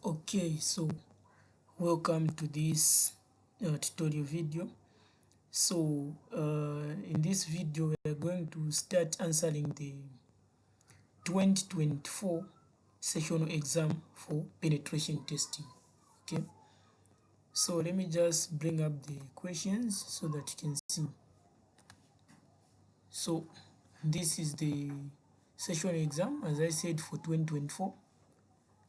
Okay, so welcome to this tutorial video. So in this video we are going to start answering the 2024 sessional exam for penetration testing. Okay, so let me just bring up the questions so that you can see. So this is the sessional exam, as I said, for 2024.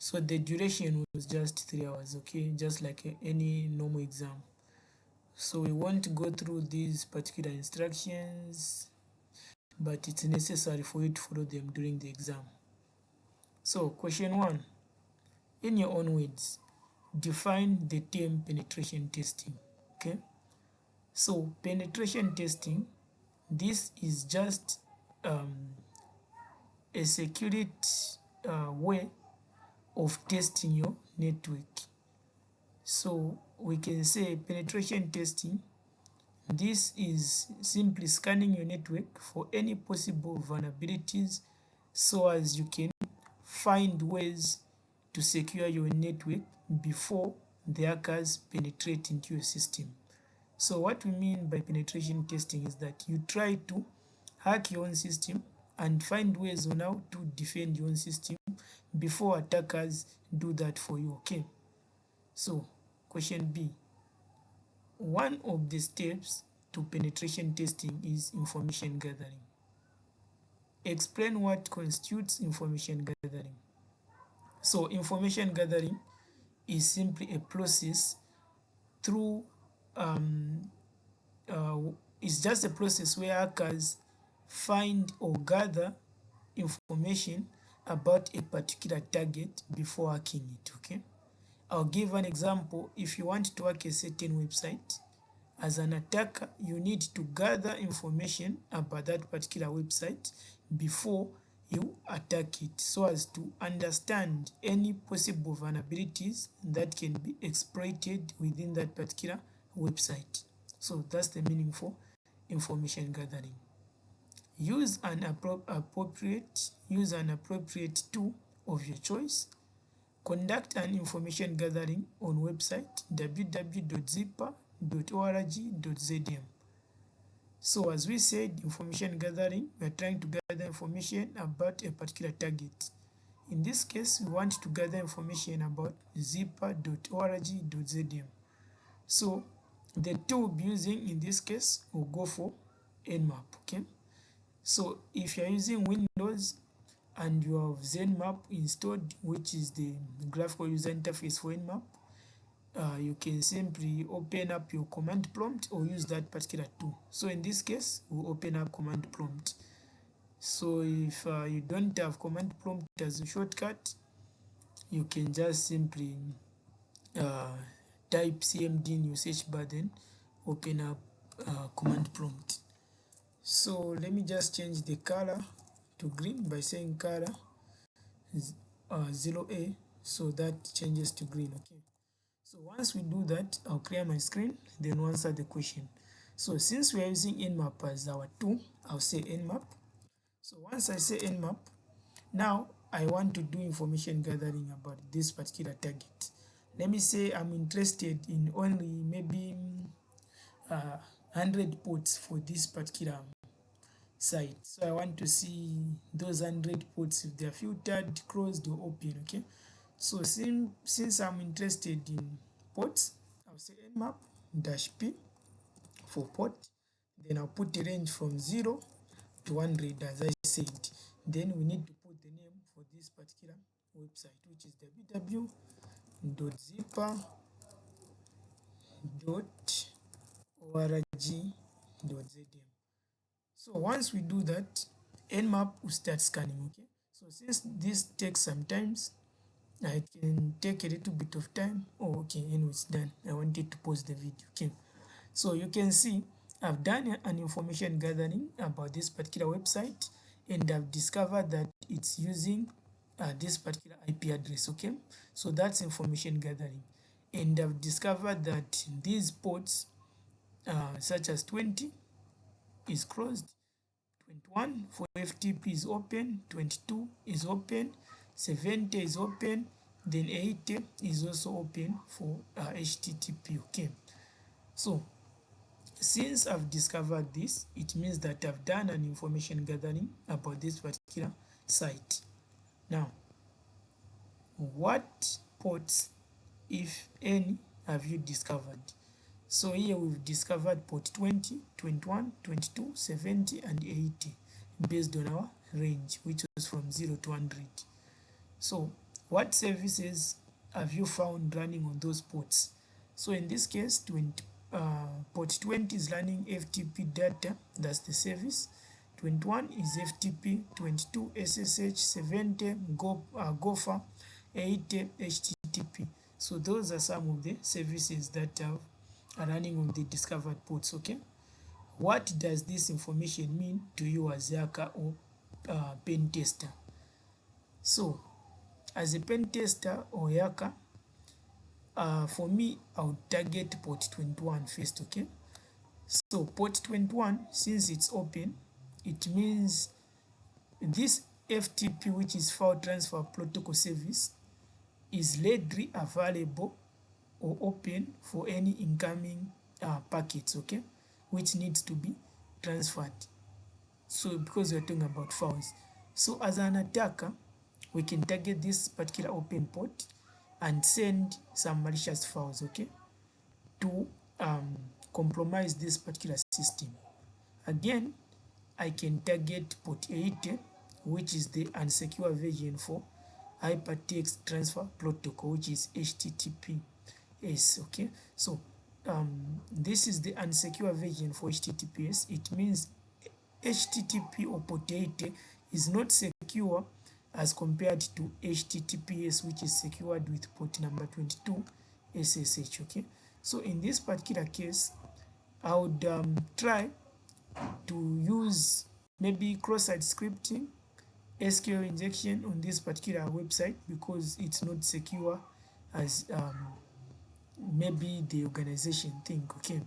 So the duration was just 3 hours, okay, just like any normal exam. So we won't go through these particular instructions, but it's necessary for you to follow them during the exam. So question 1, in your own words, define the term penetration testing. Okay, so penetration testing, this is just a security way of testing your network. So we can say penetration testing, this is simply scanning your network for any possible vulnerabilities so as you can find ways to secure your network before the hackers penetrate into your system. So what we mean by penetration testing is that you try to hack your own system and find ways on how to defend your own system before attackers do that for you. Okay, so question B, one of the steps to penetration testing is information gathering. Explain what constitutes information gathering. So information gathering is simply a process through it's just a process where hackers find or gather information about a particular target before hacking it. Okay, I'll give an example. If you want to hack a certain website, as an attacker, you need to gather information about that particular website before you attack it so as to understand any possible vulnerabilities that can be exploited within that particular website. So that's the meaning for information gathering. Use an appropriate tool of your choice. Conduct an information gathering on website www.zipper.org.zm. So as we said, information gathering, we are trying to gather information about a particular target. In this case, we want to gather information about zipper.org.zm. So the tool we'll be using in this case will go for Nmap. Okay, so if you're using Windows and you have Nmap installed, which is the graphical user interface for Nmap, you can simply open up your command prompt or use that particular tool. So in this case, we'll open up command prompt. So if you don't have command prompt as a shortcut, you can just simply type cmd in your search bar, then open up command prompt. So let me just change the color to green by saying color 0A, so that changes to green. Okay, so once we do that, I'll clear my screen, then we'll answer the question. So since we are using Nmap as our tool, I'll say Nmap. So once I say Nmap, now I want to do information gathering about this particular target. Let me say I'm interested in only maybe 100 ports for this particular site. So I want to see those 100 ports, if they're filtered, closed, or open. Okay, so since I'm interested in ports, I'll say nmap -p for port, then I'll put the range from 0 to 100 as I said. Then we need to put the name for this particular website, which is www.zipper.org.zm. So once we do that, Nmap will start scanning. Okay, so since this takes some time, it can take a little bit of time. Oh, okay, anyway, it's done. I wanted to pause the video. Okay, so you can see I've done an information gathering about this particular website, and I've discovered that it's using this particular IP address. Okay, so that's information gathering, and I've discovered that these ports such as 20 is closed, 21 for FTP is open, 22 is open, 70 is open, then 80 is also open for HTTP. Okay, so since I've discovered this, it means that I've done an information gathering about this particular site. Now, what ports, if any, have you discovered? So here we've discovered port 20, 21, 22, 70, and 80 based on our range, which was from 0 to 100. So what services have you found running on those ports? So in this case, port 20 is running FTP data, that's the service. 21 is FTP, 22 SSH, 70 Gopher, 80 HTTP. So those are some of the services that are running on the discovered ports. Okay, what does this information mean to you as a hacker or pen tester? So as a pen tester or hacker, for me, I would target port 21 first. Okay, so port 21, since it's open, it means this FTP, which is file transfer protocol service, is readily available or open for any incoming packets, okay, which needs to be transferred. So because we're talking about files, so as an attacker, we can target this particular open port and send some malicious files, okay, to compromise this particular system. Again, I can target port 80, which is the unsecure version for hypertext transfer protocol, which is HTTPS. Okay, so this is the unsecure version for HTTPS. It means HTTP or port 80 is not secure as compared to HTTPS, which is secured with port number 22 SSH. Okay, so in this particular case, I would try to use maybe cross-site scripting, SQL injection on this particular website, because it's not secure as maybe the organization think. Okay,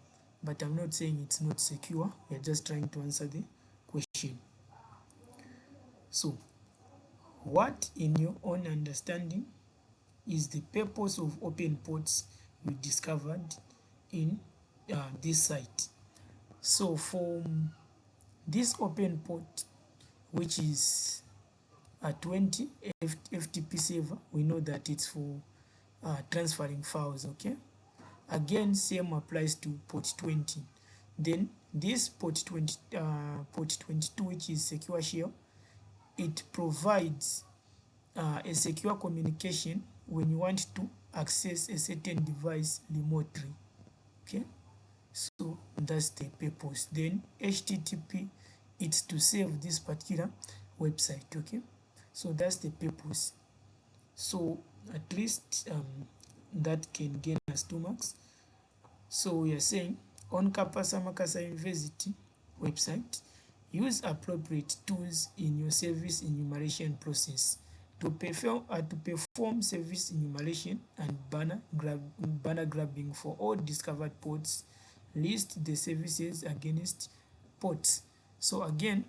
but I'm not saying it's not secure, we're just trying to answer the question. So what, in your own understanding, is the purpose of open ports we discovered in this site? So for this open port, which is a 20 FTP server, we know that it's for transferring files. Okay, again, same applies to port 20. Then this port 22, which is secure shell, it provides a secure communication when you want to access a certain device remotely. Okay, so that's the purpose. Then HTTP, it's to save this particular website. Okay, so that's the purpose. So at least that can gain us 2 marks. So we are saying on Kapasa Makasa University website, use appropriate tools in your service enumeration process to perform service enumeration and banner grabbing for all discovered ports. List the services against ports. So again,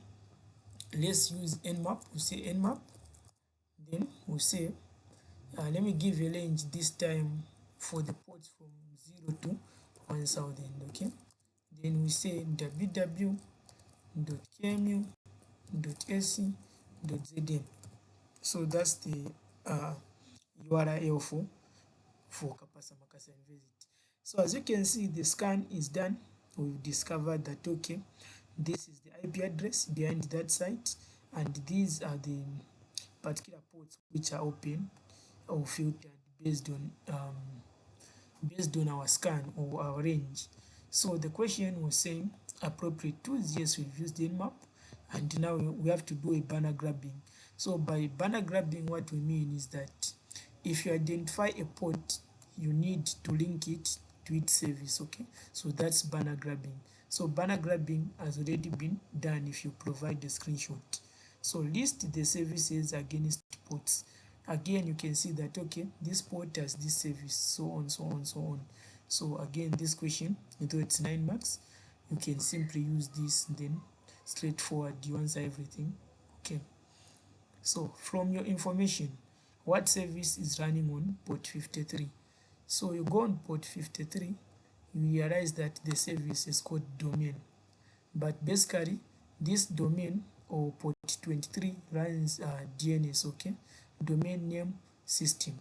let's use nmap. We say nmap, then we say let me give a range this time for the ports from 0 to 1000. Okay, then we say www.kmu.ac.zn. so that's the URL for Kapasa Makasa University. So as you can see, the scan is done. We've discovered that, okay, this is the IP address behind that site, and these are the particular ports which are open or filtered based on our scan or our range. So the question was saying appropriate tools. Yes, we've used the nmap, and now we have to do a banner grabbing. So by banner grabbing, what we mean is that if you identify a port, you need to link it to its service. Okay, so that's banner grabbing. So banner grabbing has already been done if you provide the screenshot. So list the services against ports. Again, you can see that, okay, this port has this service, so on, so on, so on. So again, this question, although it's 9 marks, you can simply use this, then straightforward, you answer everything. Okay, so from your information, what service is running on port 53. So you go on port 53, you realize that the service is called domain. But basically, this domain or port 23 runs DNS, okay? Domain name system.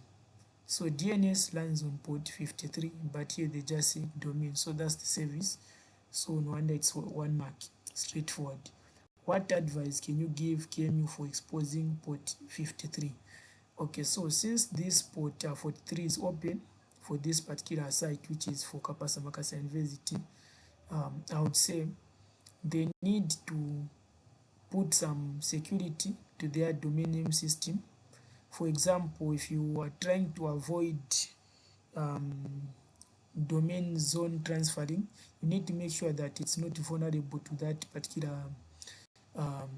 So DNS runs on port 53, but here they just say domain. So that's the service. So no wonder it's 1 mark. Straightforward. What advice can you give KMU for exposing port 53? Okay, so since this port 43 is open for this particular site, which is for Kapasa Makasa University, I would say they need to put some security to their domain name system. For example, if you are trying to avoid um, domain zone transferring, you need to make sure that it's not vulnerable to that particular um,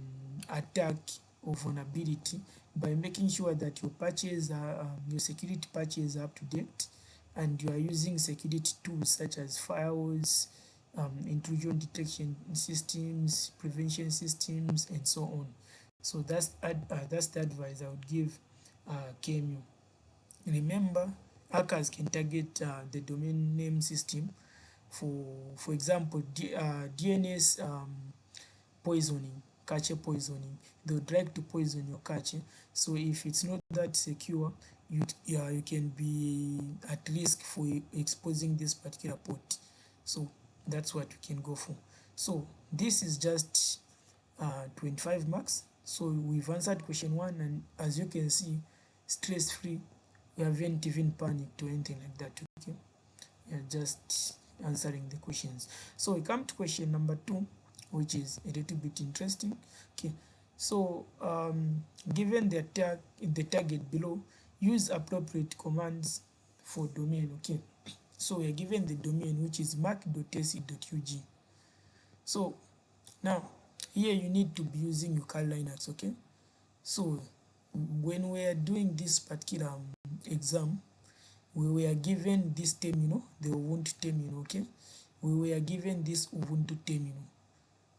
attack or vulnerability by making sure that your patches are your security patches are up to date, and you are using security tools such as firewalls, intrusion detection systems, prevention systems, and so on. So that's the advice I would give KMU. Remember, hackers can target the domain name system for example, DNS poisoning, cache poisoning. They would like to poison your cache. So if it's not that secure, you can be at risk for exposing this particular port. So that's what you can go for. So this is just 25 marks. So we've answered question 1, and as you can see, stress free. We haven't even panicked or anything like that. Okay, you're just answering the questions. So we come to question number 2, which is a little bit interesting. Okay, so given the target below, use appropriate commands for domain. Okay, so we are given the domain, which is mac.tc.ug. so now here you need to be using Ucal Linux. Okay, so when we are doing this particular exam, we were given this terminal, the Ubuntu terminal. Okay, we were given this Ubuntu terminal.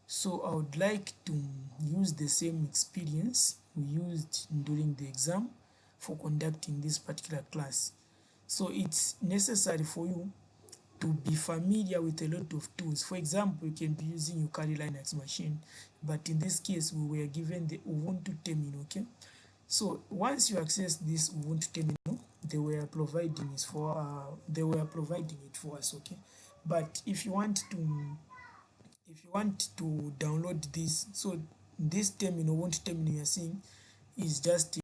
So I would like to use the same experience we used during the exam for conducting this particular class. So it's necessary for you to be familiar with a lot of tools. For example, you can be using your Kali Linux machine, but in this case, we were given the Ubuntu terminal. Okay, so once you access this Ubuntu terminal, they were providing it for us. Okay, but if you want to download this, so this terminal, Ubuntu terminal you're seeing, is just a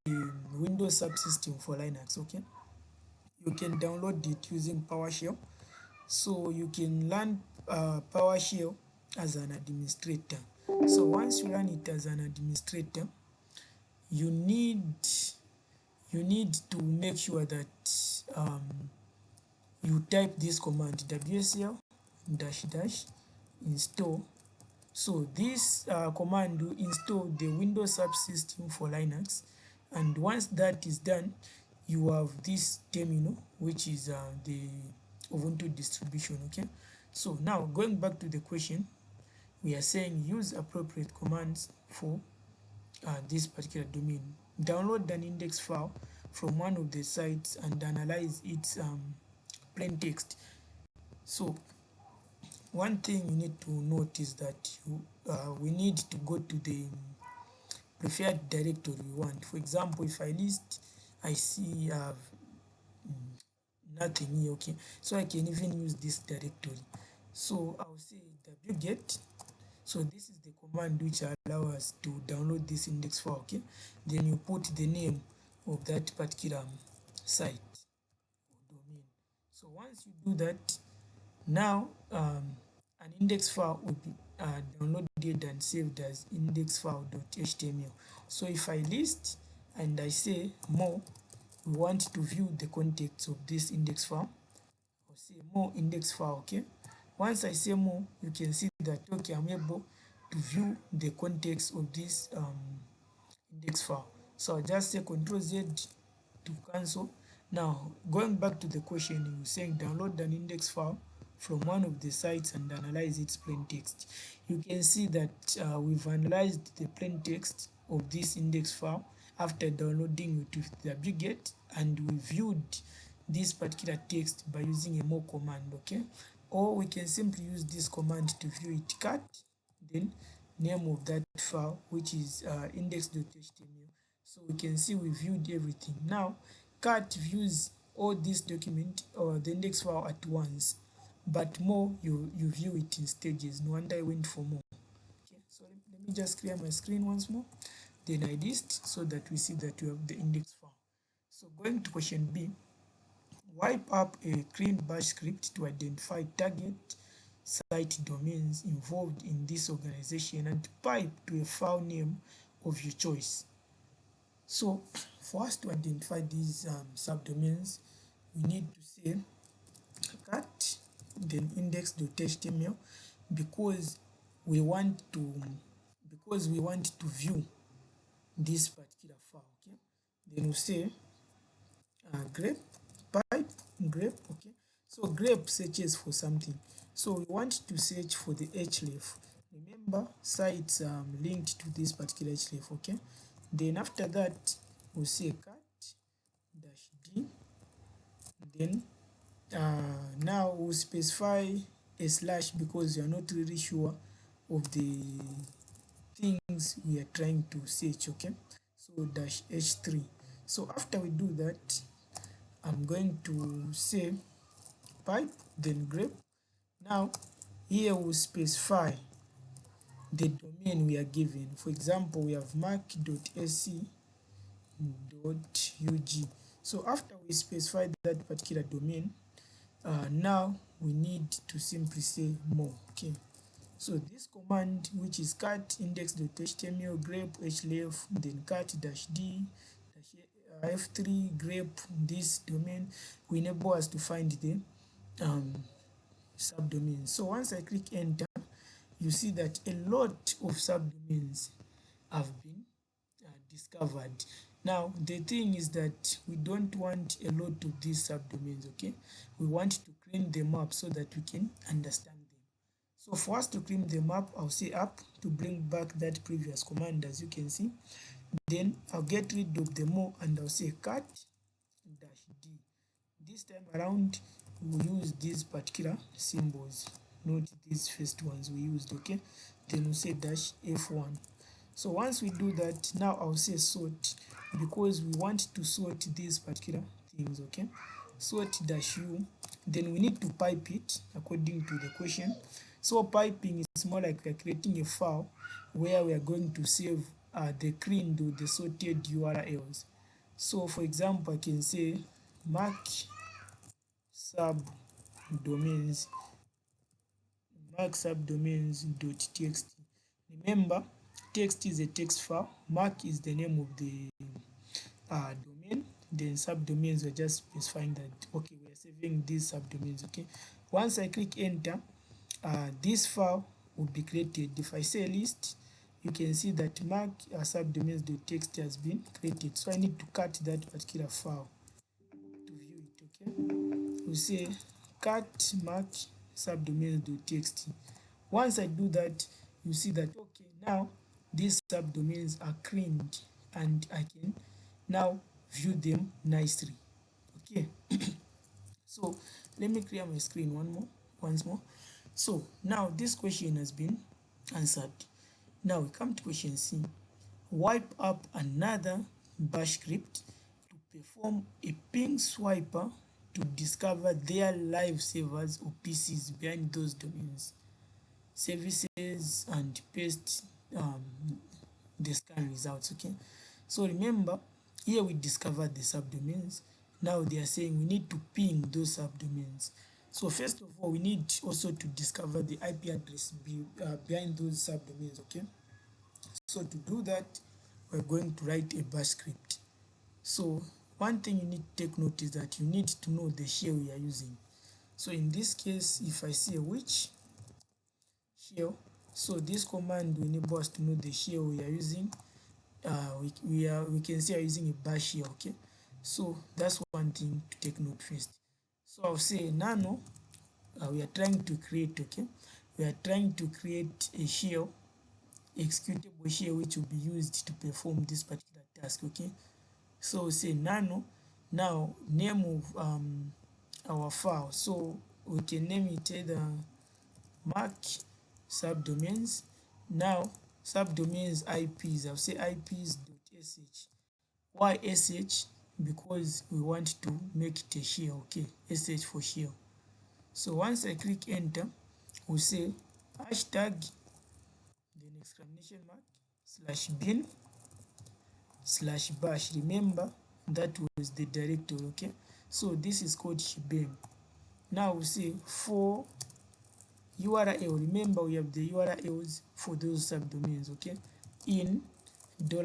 Windows subsystem for Linux. Okay, you can download it using PowerShell. So you can learn PowerShell as an administrator. So once you learn it as an administrator, you need to make sure that you type this command wsl -- install. So this command will install the Windows subsystem for Linux, and once that is done, you have this terminal, which is the Ubuntu distribution. Okay, so now going back to the question, we are saying use appropriate commands for this particular domain. Download an index file from one of the sites and analyze its plain text. So one thing you need to note is that we need to go to the preferred directory we want. For example, if I see nothing here. Okay, so I can even use this directory. So I'll say wget. So this is the command which allows us to download this index file. Okay, then you put the name of that particular site or domain. So once you do that, now an index file will be downloaded and saved as indexfile.html. So if I list and I say more, we want to view the contents of this index file, I'll say more index file. Okay, once I say more, you can see that okay, I'm able to view the context of this index file. So I'll just say Ctrl Z to cancel. Now going back to the question, you're saying download an index file from one of the sites and analyze its plain text. You can see that we've analyzed the plain text of this index file, after downloading it with the wget, and we viewed this particular text by using a more command, okay? Or we can simply use this command to view it, cat, then name of that file, which is index.html. So we can see we viewed everything. Now cat views all this document or the index file at once, but more you view it in stages. No wonder I went for more. Okay, so let me just clear my screen once more, then I list so that we see that we have the index file. So going to question B, wipe up a clean bash script to identify target site domains involved in this organization and pipe to a file name of your choice. So for us to identify these subdomains, we need to say cat then index.html because we want to view this particular file. Okay, then we say grep pipe grep. Okay, so grep searches for something, so we want to search for the href. Remember, sites linked to this particular href. Okay, then after that we'll say cat dash d, then now we'll specify a slash because we are not really sure of the things we are trying to search. Okay, so dash h3. So after we do that, I'm going to say pipe then grep. Now here we'll specify the domain we are given. For example, we have mac.sc.ug. So after we specify that particular domain, now we need to simply say more. Okay, so this command, which is cat index.html grep href then cat dash d dash f3 grep this domain, will enable us to find the subdomains. So once I click enter, you see that a lot of subdomains have been discovered. Now the thing is that we don't want a lot of these subdomains. Okay, we want to clean them up so that we can understand them. So for us to clean them up, I'll say up to bring back that previous command, as you can see. Then I'll get rid of the more and I'll say cat dash d. This time around we'll use these particular symbols, not these first ones we used. Okay, then we'll say dash f1. So once we do that, now I'll say sort because we want to sort these particular things. Okay, sort dash u, then we need to pipe it according to the question. So piping is more like we're creating a file where we are going to save the cleaned or the sorted URLs. So for example, I can say mark subdomains subdomains.txt. Remember, text is a text file, mark is the name of the domain, then subdomains, we're just specifying that okay, we are saving these subdomains. Okay, once I click enter, this file will be created. If I say list, you can see that mark subdomains.txt has been created. So I need to cut that particular file to view it. Okay, we say cut mark subdomains.txt. Once I do that, you see that okay, now these subdomains are cleaned and I can now view them nicely. Okay, so let me clear my screen once more. So now this question has been answered. Now we come to question C. Wipe up another bash script to perform a ping swiper to discover their live servers or PCs behind those domains, services, and paste the scan results. Okay, so remember, here we discovered the subdomains. Now they are saying we need to ping those subdomains. So first of all, we need also to discover the IP address behind those subdomains. Okay, so to do that, we're going to write a bash script. So one thing you need to take note is that you need to know the shell we are using. So in this case, if I say which shell, so this command will enable us to know the shell we are using. We can say we are using a bash shell. Okay, so that's one thing to take note first. So I'll say nano, we are trying to create. Okay, we are trying to create a shell, executable shell, which will be used to perform this particular task. task. Okay, so say nano. Now name of our file, so we can name it either mark subdomains. Now subdomains IPs, I'll say ips.sh. Why sh? Because we want to make it a shell. Okay, sh for shell. So once I click enter, we'll say hashtag, then exclamation mark, slash bin, slash bash. Remember that was the directory. Okay, so this is called shebang. Now we say for URL, remember we have the URLs for those subdomains. Okay, in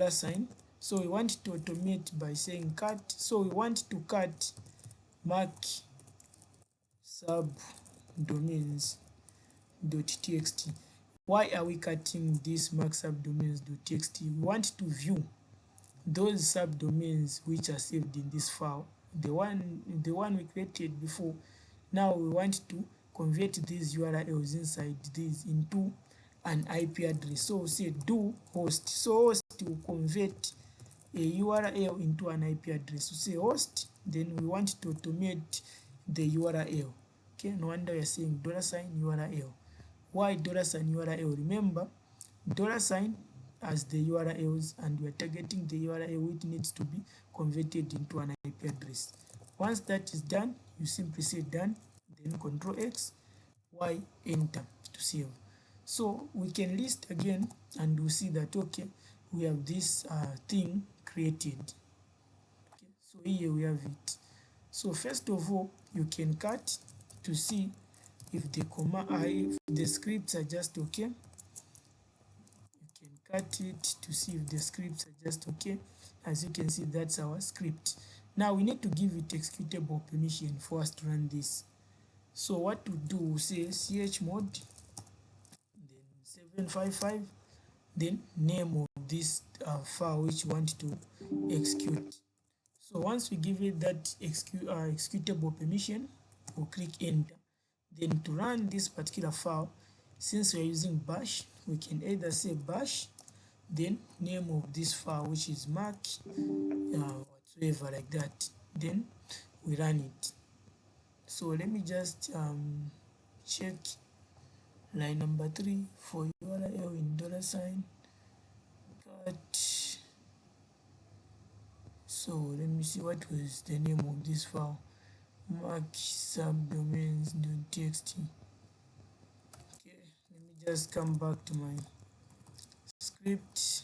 $sign. So we want to automate by saying cut. So we want to cut mark subdomains.txt. Why are we cutting this mark subdomains.txt? We want to view those subdomains which are saved in this file, the one we created before. Now we want to convert these URLs inside this into an IP address. So we say do host. So host will convert a URL into an IP address. We say host, then we want to automate the URL. Okay, no wonder you're saying $URL. Why $URL? Remember, $sign as the URLs, and we are targeting the URL which needs to be converted into an IP address. Once that is done, you simply say done, then Control X, Y, enter to save. So we can list again, and we see that okay, we have this thing created. Okay, so here we have it. So first of all, you can cut to see if the if the scripts are just okay. You can cut it to see if the scripts are just okay. As you can see, that's our script. Now we need to give it executable permission for us to run this. So what to do, we say chmod, then 755, then name of this file which you want to execute. So once we give it that executable permission, we'll click enter. Then to run this particular file, since we're using bash, we can either say bash, then name of this file which is mark whatsoever like that, then we run it. So let me just check line number 3 for URL in $sign cut. So let me see what was the name of this file. Mark subdomains.txt. Okay, let me just come back to my script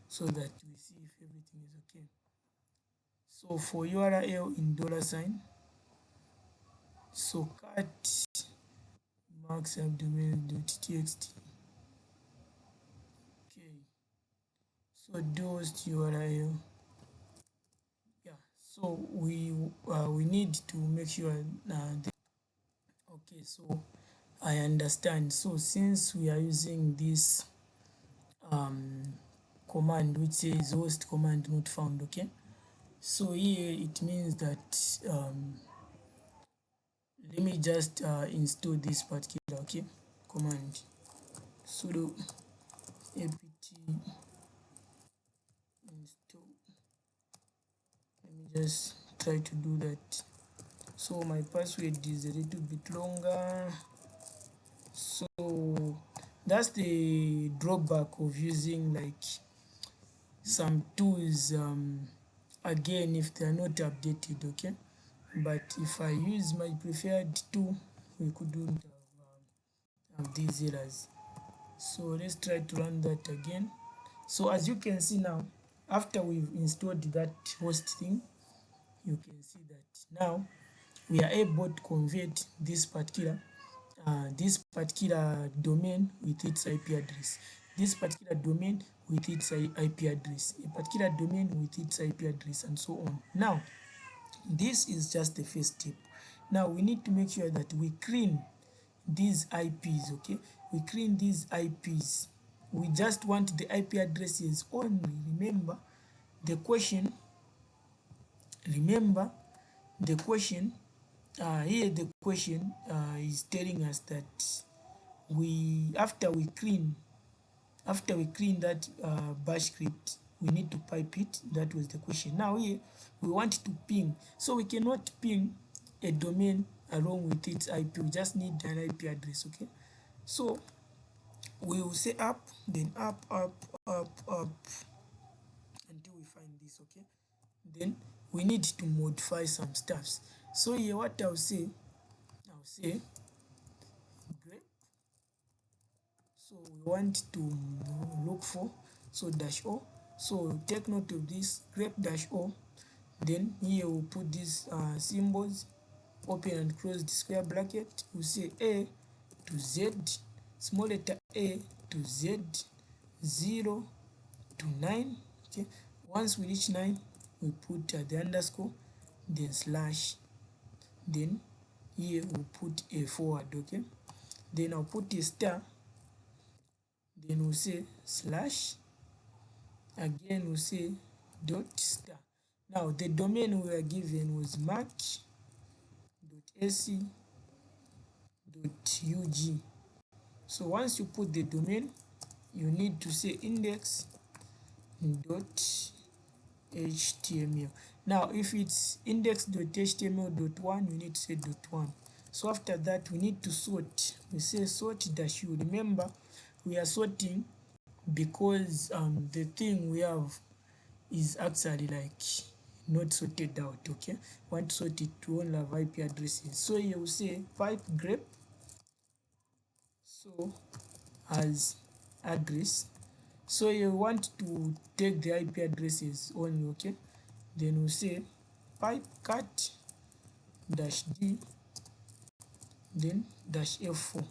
so that we see if everything is okay. So for URL in $sign, so cut mark subdomains.txt. Okay, so host URL. Yeah, so we need to make sure okay, so I understand. So since we are using this command which says host command not found, okay, so here it means that let me just install this particular command, sudo apt install. Let me just try to do that. So my password is a little bit longer. So that's the drawback of using like some tools again if they are not updated. Okay, but if I use my preferred tool, we couldn't have these errors. So let's try to run that again. So as you can see now, after we've installed that host thing, you can see that now we are able to convert this particular domain with its IP address, this particular domain with its IP address, a particular domain with its IP address, and so on. Now this is just the first step. Now we need to make sure that we clean these IPs. Okay, we clean these IPs. We just want the IP addresses only. Remember the question here the question is telling us that after we clean that bash script, we need to pipe it. That was the question. Now here we want to ping, so we cannot ping a domain along with its IP. We just need an IP address. Okay, so we will say up, then up until we find this. Okay, then we need to modify some stuffs. So here what I'll say grep. So we want to look for, so dash o. So take note of this grep dash o. Then here we'll put these symbols, open and close the square bracket. We'll say a to z, small letter a to z, 0 to 9. Okay, once we reach 9 we put the underscore, then slash, then here we'll put a forward. Okay, then I'll put a star, then we'll say slash, again we'll say dot star. Now the domain we were given was mark.ac.ug. so once you put the domain, you need to say index.html. now if it's index.html.1, you need to say .1. so after that we need to sort. We say sort dash u. Remember we are sorting because the thing we have is actually like not sorted out. Okay, want to sort it to only have IP addresses. So here we say pipe grep, so as address. So you want to take the IP addresses only. Okay, then we say pipe cat dash d, then dash f4.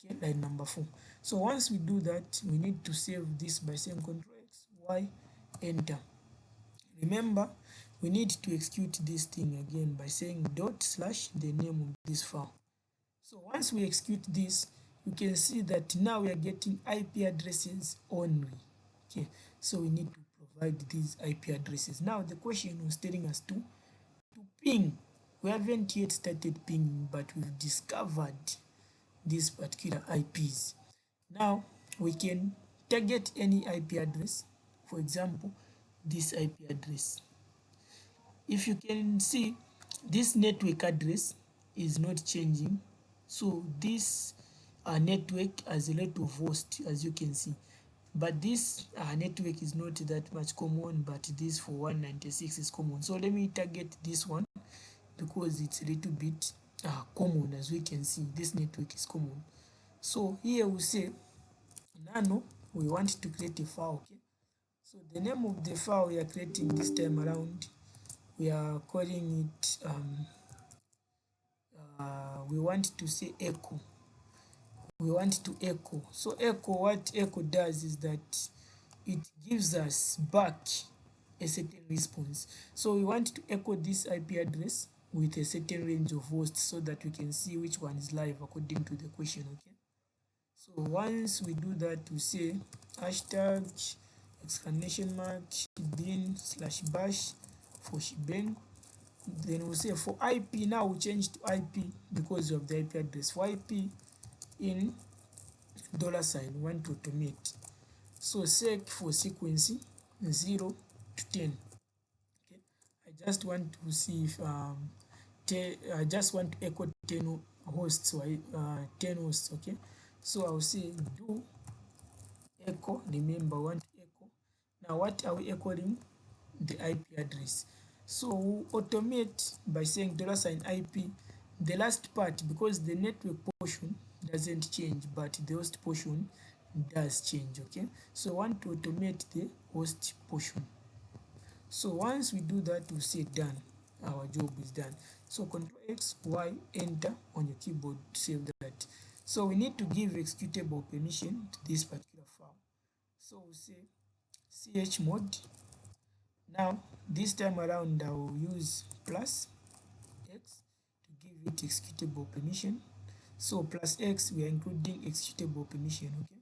Okay, line number 4. so once we do that, we need to save this by saying Ctrl X, Y, enter. Remember we need to execute this thing again by saying dot slash the name of this file. So once we execute this, you can see that now we are getting IP addresses only. Okay, so we need to provide these IP addresses. Now the question was telling us to ping. We haven't yet started pinging, but we've discovered these particular IPs. Now we can target any IP address. For example, this IP address. If you can see, this network address is not changing. So this network has a lot of hosts, as you can see. But this network is not that much common, but this for 196 is common. So let me target this one because it's a little bit common. As we can see, this network is common. So here we say nano, we want to create a file. Okay, so the name of the file we are creating this time around, we are calling it we want to say echo. We want to echo. So echo, what echo does is that it gives us back a certain response. So we want to echo this IP address with a certain range of hosts so that we can see which one is live according to the question. Okay, so once we do that, we say hashtag exclamation mark bin slash bash for shebang. Then we'll say for IP, now we change to IP because of the IP address. For IP in $, want to automate. So sec for sequence 0 to 10. Okay, I just want to see if I just want to echo 10 hosts, 10 hosts. Okay, so I'll say do echo. Remember, want to echo. Now what are we echoing? The IP address. So we'll automate by saying $IP, the last part, because the network portion doesn't change, but the host portion does change. Okay, so want to automate the host portion. So once we do that, we say done. Our job is done. So Ctrl X, Y, enter on your keyboard to save that. So we need to give executable permission to this particular file. So we say chmod. Now this time around I will use plus X to give it executable permission. So plus X, we are including executable permission. Okay,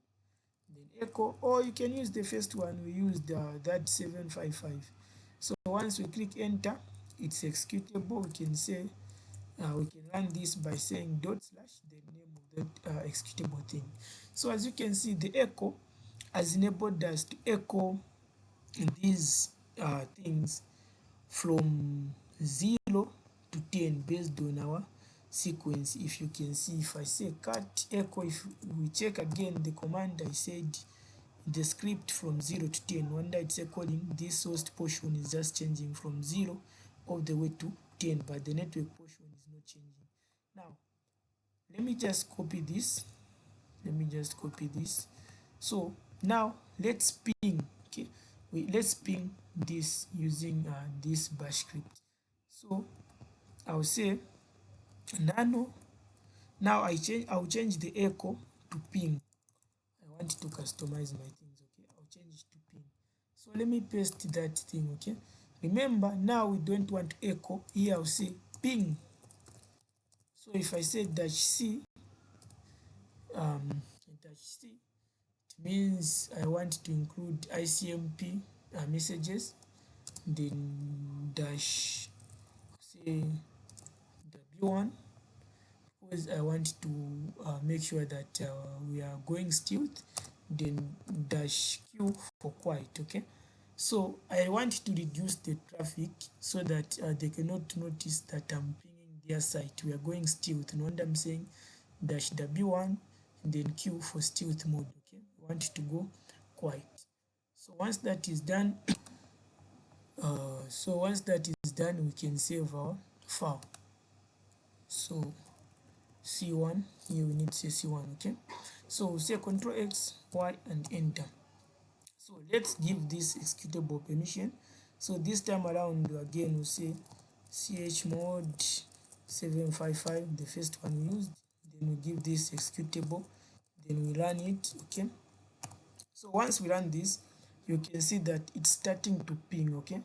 then echo, or you can use the first one we used, that 755. So once we click enter, it's executable. We can say we can run this by saying dot slash the name of that executable thing. So as you can see, the echo has enabled us to echo these things from 0 to 10 based on our sequence. If you can see, if I say cut echo, if we check again the command I said, the script from 0 to 10, wonder it's echoing, this host portion is just changing from 0 all the way to 10, but the network portion is not changing. Now let me just copy this, so now let's ping, okay, let's ping this using this bash script. So I'll say nano. Now I'll change the echo to ping. I want to customize my things, okay, I'll change it to ping. So let me paste that thing, okay. Remember, now we don't want echo. Here I'll say ping. So if I say dash c, um dash c, it means I want to include ICMP messages, then dash say w1, because I want to make sure that we are going stealth, then dash q for quiet, okay. So I want to reduce the traffic so that they cannot notice that I'm pinging their site. We are going stealth. You know what I'm saying? Dash w1, then q for stealth mode, okay. We want to go quiet. So once that is done, we can save our file. So C1, here we need to say C1, okay. So we'll say Control X, Y, and enter. So let's give this executable permission. So this time around again we'll say chmod 755, the first one we used, then we give this executable, then we run it, okay. So once we run this, you can see that it's starting to ping, okay.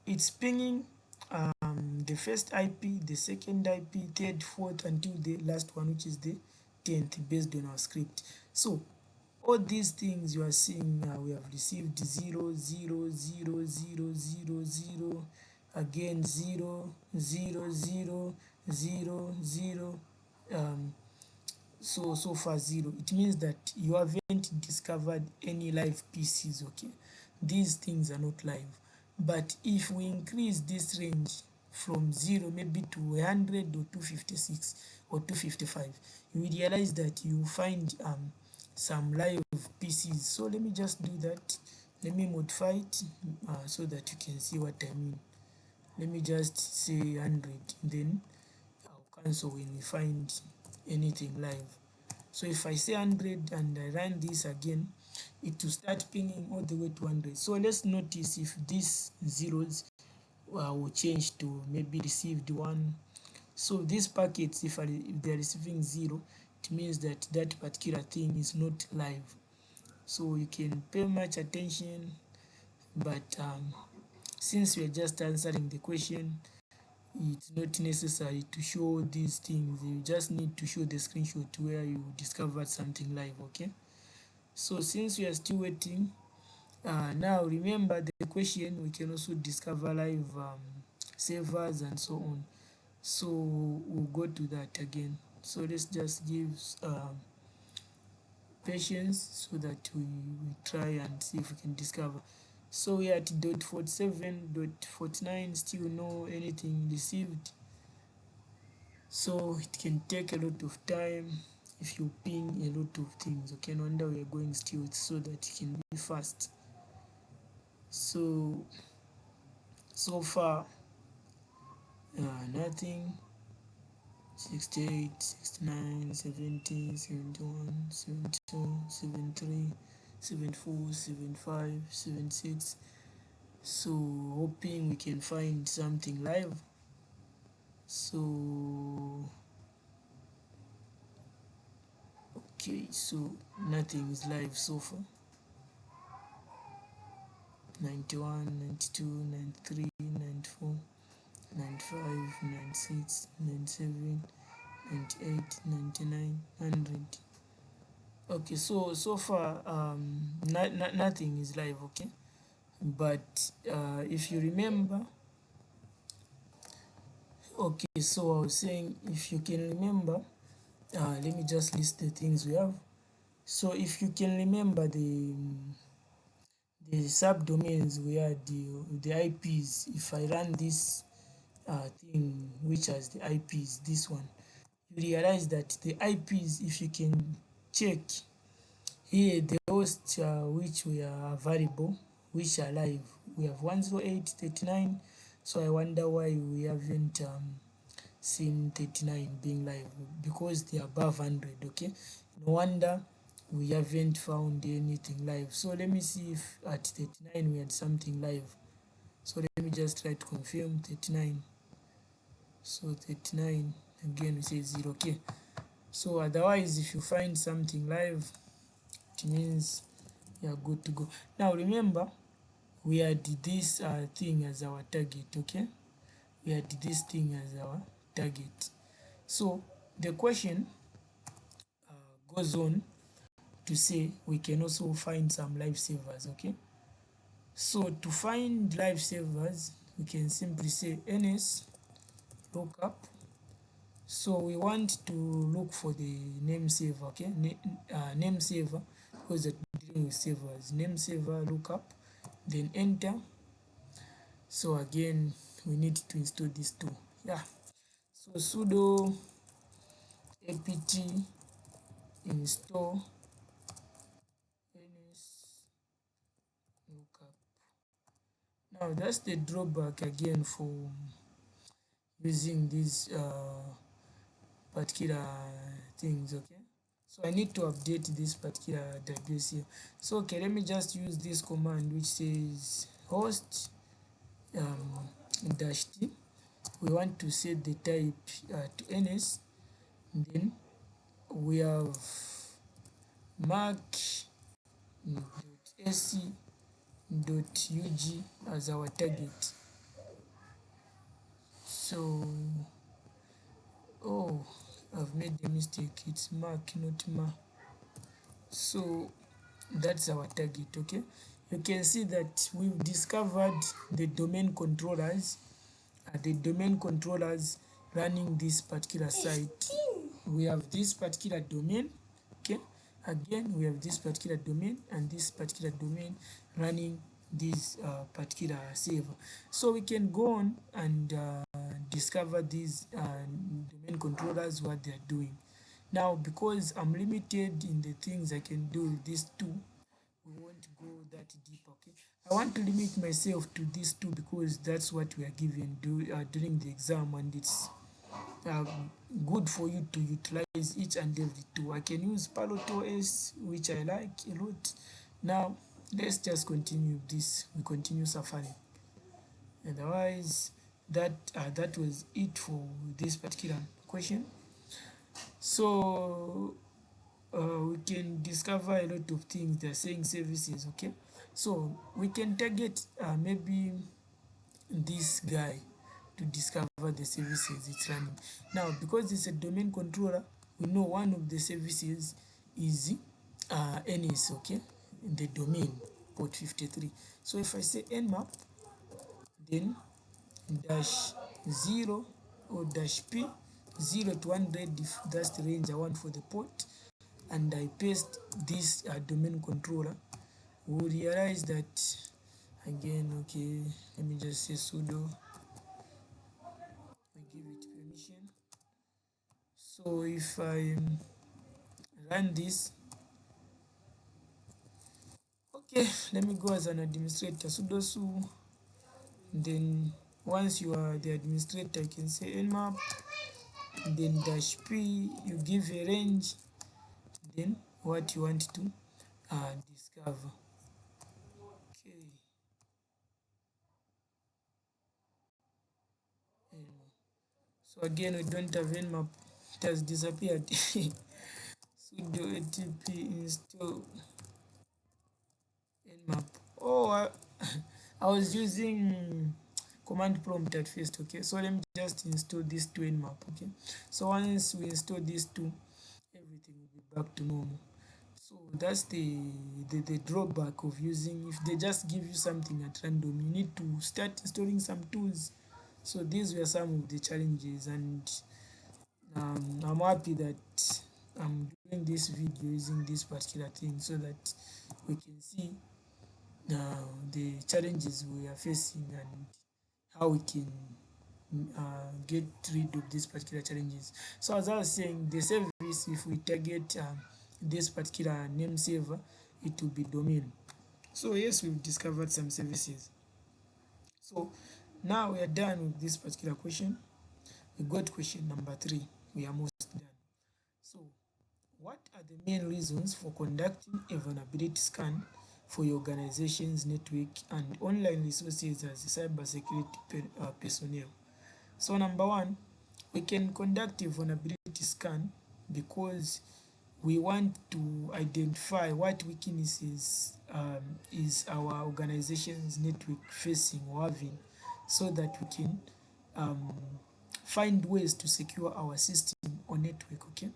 It's pinging the first IP, the second IP, third, fourth, until the last one, which is the 10th, based on our script. So all these things you are seeing, we have received 0 0 0 0 0 0, again 0 0 0 0 0, so far 0. It means that you haven't discovered any live PCs, okay. These things are not live. But if we increase this range from 0 maybe to 100 or 256 or 255, you will realize that you find some live PCs. So let me just do that. Let me modify it so that you can see what I mean. Let me just say 100, then I'll cancel when we find anything live. So if I say 100 and I run this again, it will start pinging all the way to 100. So let's notice if these zeros will change to maybe received 1. So these packets, if they're receiving 0, it means that that particular thing is not live. So you can pay much attention, but since we are just answering the question, it's not necessary to show these things. You just need to show the screenshot where you discovered something live, okay. So since we are still waiting, now remember the question, we can also discover live servers and so on. So we'll go to that again. So let's just give patience so that we try and see if we can discover. So we are at dot 47, dot 49, still no anything received. So it can take a lot of time if you ping a lot of things, okay. No wonder we are going still, so that it can be fast. So far nothing. 68, 69, 70, 71, 72, 73, 74, 75, 76. So hoping we can find something live. So okay, so nothing is live so far. 91, 92, 93, 94, 95, 96, 97, 98, 99, 100. Okay, so far nothing is live, okay. But if you remember, okay, so I was saying, if you can remember, let me just list the things we have. So if you can remember the subdomains where the IPs, if I run this thing which has the IPs, this one, you realize that the IPs, if you can check here, the hosts which we are available, which are live, we have 108.39. So I wonder why we haven't seen 39 being live, because they are above 100. Okay, no wonder we haven't found anything live. So let me see if at 39 we had something live. So let me just try to confirm 39. So 39 again we say 0. Okay, so otherwise if you find something live, it means you are good to go. Now remember, we had this thing as our target. Okay, we had this thing as our target. So the question goes on to say we can also find some lifesavers. Okay, so to find lifesavers, we can simply say ns lookup. So we want to look for the name saver. Okay, name saver, because we're dealing with savers. Name saver lookup, then enter. So again, we need to install this too. Yeah, so sudo apt install ns lookup. Now that's the drawback again for using these particular things. Okay, so I need to update this particular database here. So okay, let me just use this command which says host dash t. We want to set the type to ns, then we have mark.sc.ug as our target. So oh, I've made a mistake, it's mark not ma. So that's our target. Okay, you can see that we've discovered the domain controllers, running this particular site. We have this particular domain. Okay, again we have this particular domain and this particular domain running this particular server. So we can go on and discover these domain controllers, what they are doing. Now because I'm limited in the things I can do with these two, we won't go that deep. Okay, I want to limit myself to these two because that's what we are given during the exam, and it's uh, good for you to utilize each and every two. I can use PaloTOS, which I like a lot. Now let's just continue this. We continue suffering. Otherwise, that was it for this particular question. So we can discover a lot of things. They're saying services. Okay, so we can target maybe this guy to discover the services it's running. Now because it's a domain controller, we know one of the services is ns. Okay, in the domain port 53. So if I say nmap, then dash 0 or dash p 0 to 100, if that's the range I want for the port, and I paste this domain controller, we'll realize that again. Okay, let me just say sudo, we give it permission. So if I run this, okay, let me go as an administrator, sudo su, then once you are the administrator, you can say nmap, then dash p, you give a range, then what you want to discover. Okay, so again we don't have nmap, it has disappeared. Sudo atp install nmap. Oh, I was using command prompt at first. Okay, so let me just install this to nmap. Okay, so once we install these two, everything will be back to normal. So that's the drawback of using, if they just give you something at random, you need to start installing some tools. So these were some of the challenges, and I'm happy that I'm doing this video using this particular thing so that we can see the challenges we are facing and how we can get rid of these particular challenges. So as I was saying, the service, if we target this particular name server, it will be domain. So yes, we've discovered some services. So now we are done with this particular question. We got question number 3. We are almost done. So what are the main reasons for conducting a vulnerability scan for your organization's network and online resources as cybersecurity personnel? So number 1, we can conduct a vulnerability scan because we want to identify what weaknesses is our organization's network facing or having, so that we can um, find ways to secure our system or network. Okay.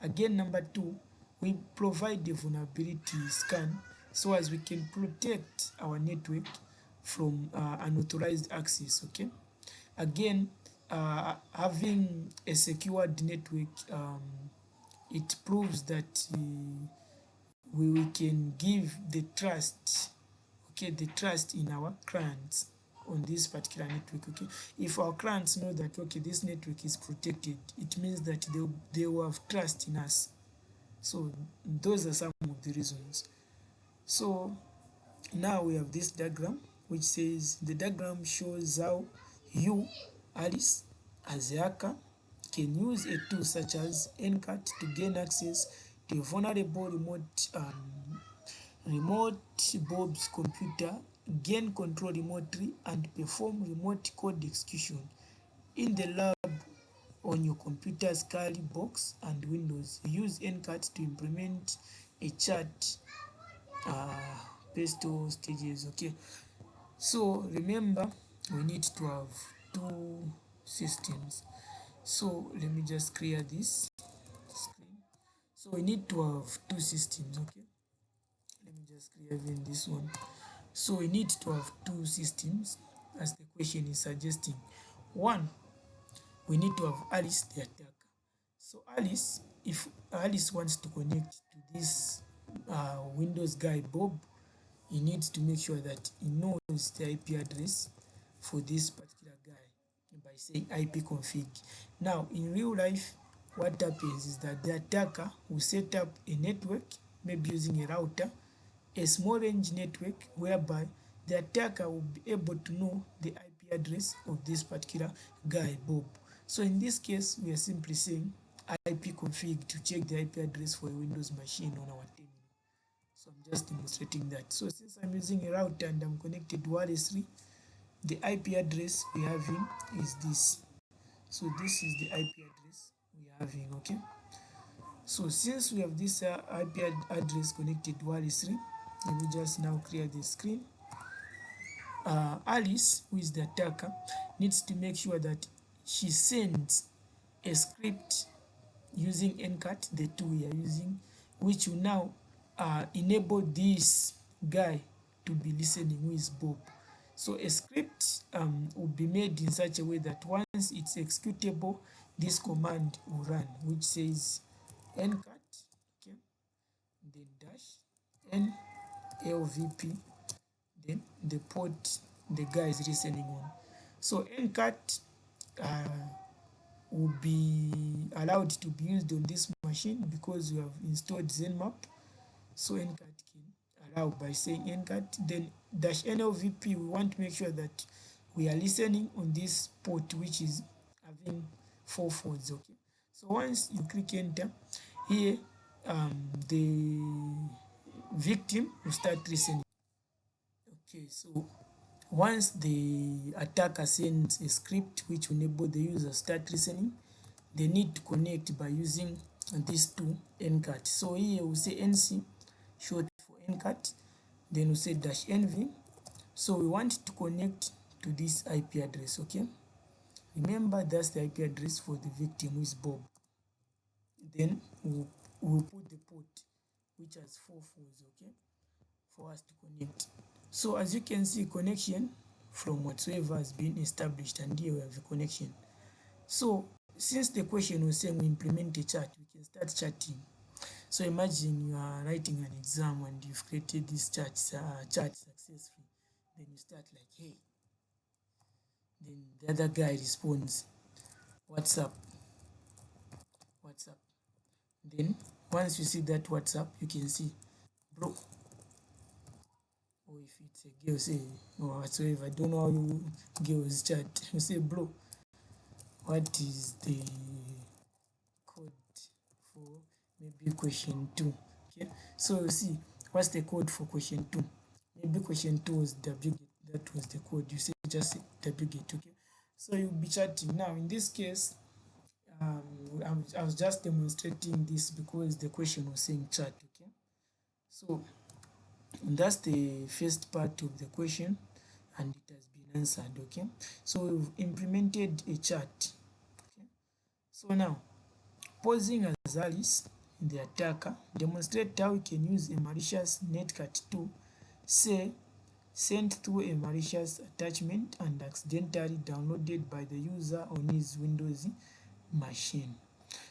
Again, number 2, we provide the vulnerability scan so as we can protect our network from unauthorized access. Okay. Again, having a secured network, it proves that we can give the trust, okay, the trust in our clients on this particular network. Okay, if our clients know that, okay, this network is protected, it means that they will have trust in us. So those are some of the reasons. So now we have this diagram, which says the diagram shows how you, Alice, as a hacker, can use a tool such as NCAT to gain access to a vulnerable remote Bob's computer, gain control remotely, and perform remote code execution in the lab on your computer's Kali box and Windows. Use NCAT to implement a chat pesto stages. Okay, so remember, we need to have 2 systems. So let me just clear this screen. So we need to have 2 systems. Okay, let me just clear even this one. So we need to have 2 systems as the question is suggesting. 1, we need to have Alice the attacker. So Alice, if Alice wants to connect to this Windows guy Bob, he needs to make sure that he knows the IP address for this particular guy by saying ipconfig. Now, in real life, what happens is that the attacker will set up a network, maybe using a router, a small range network, whereby the attacker will be able to know the IP address of this particular guy, Bob. So in this case, we are simply saying ipconfig to check the IP address for a Windows machine on our terminal. So I'm just demonstrating that. So since I'm using a router and I'm connected to wireless 3, the IP address we are having is this. So this is the IP address we are having. Okay. So since we have this IP address connected to wireless 3, let me just now clear the screen. Alice, who is the attacker, needs to make sure that she sends a script using NCAT, the tool we are using, which will now enable this guy to be listening, who is Bob. So a script will be made in such a way that once it's executable, this command will run, which says NCAT, okay, then dash N LVP, then the port the guy is listening on. So NCAT will be allowed to be used on this machine because we have installed ZenMap. So NCAT can allow by saying NCAT, then dash NLVP, we want to make sure that we are listening on this port which is having 4 folds. Okay, so once you click enter here, the victim will start listening. Okay, so once the attacker sends a script which will enable the user start listening, they need to connect by using these two NCAT. So here we say NC, short for NCAT, then we say dash NV. So we want to connect to this IP address, okay? Remember, that's the IP address for the victim, who is Bob. Then we'll put the port which has 4 folds, okay, for us to connect. So as you can see, connection from whatsoever has been established, and here we have a connection. So since the question was saying we implement a chat, we can start chatting. So imagine you are writing an exam and you've created this chat successfully. Then you start like, hey. Then the other guy responds, what's up? What's up? Then once you see that WhatsApp, you can see, bro. Or if it's a girl, say, or whatsoever. I don't know how you girls chat. You say, bro, what is the code for maybe question 2? Okay, so you see, what's the code for question 2? Maybe question 2 was wget. That was the code. You say just say wget. Okay, so you'll be chatting. Now in this case, I was just demonstrating this because the question was saying chat. Okay, so that's the first part of the question and it has been answered. Okay, so we've implemented a chat. Okay, so now posing as Alice, the attacker, demonstrate how we can use a malicious netcat to say sent through a malicious attachment and accidentally downloaded by the user on his Windows machine.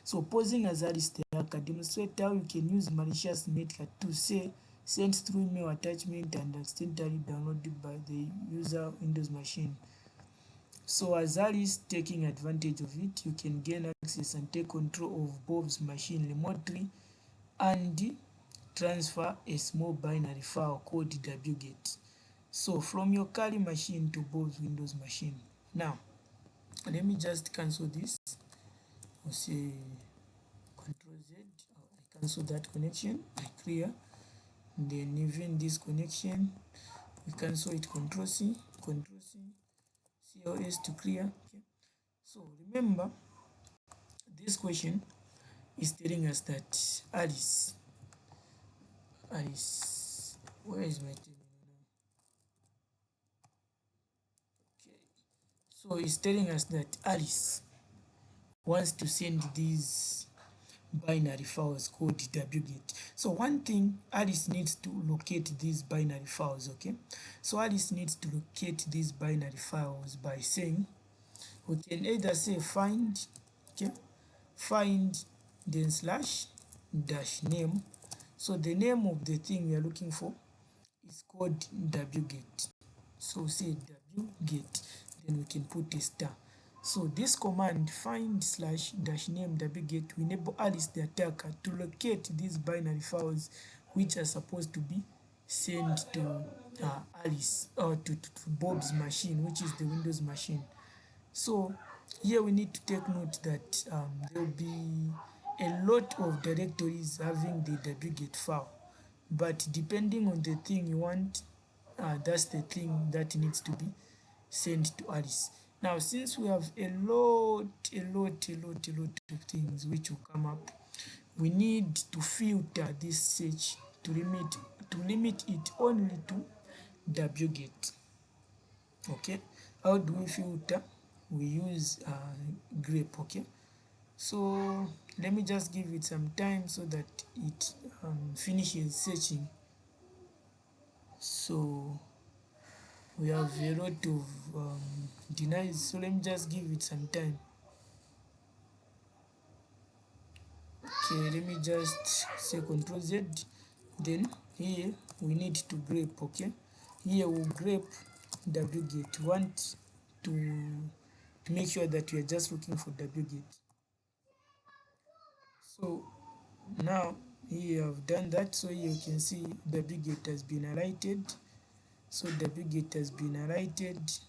So posing as Alice the hacker, demonstrate how you can use malicious netcat to say sent through email attachment and accidentally downloaded by the user Windows machine. So as Alice taking advantage of it, you can gain access and take control of Bob's machine remotely and transfer a small binary file called wget. So from your Kali machine to Bob's Windows machine. Now, let me just cancel this. I'll say Control Z. I cancel that connection. I clear. Then even this connection, we cancel it. Control C, Control C, CLS to clear. Okay. So remember, this question is telling us that Alice, where is my terminal? Okay. So it's telling us that Alice wants to send these binary files called wget. So one thing, Alice needs to locate these binary files. Okay, so Alice needs to locate these binary files by saying, we can either say find, okay, find then slash dash name. So the name of the thing we are looking for is called wget. So say wget, then we can put a star. So this command find slash dash name wget will enable Alice the attacker to locate these binary files which are supposed to be sent to Alice or to Bob's machine, which is the Windows machine. So here we need to take note that there will be a lot of directories having the wget file, but depending on the thing you want, that's the thing that needs to be sent to Alice. Now, since we have a lot of things which will come up, we need to filter this search to limit it only to wget. Okay, how do we filter? We use grep. Okay, so let me just give it some time so that it finishes searching. So we have a lot of denies, so let me just give it some time. Okay, let me just say Control Z. Then here we need to grep. Okay, here we'll grep wget. Want to make sure that we are just looking for wget. So now here I've done that. So here you can see wget has been highlighted. So wget has been highlighted.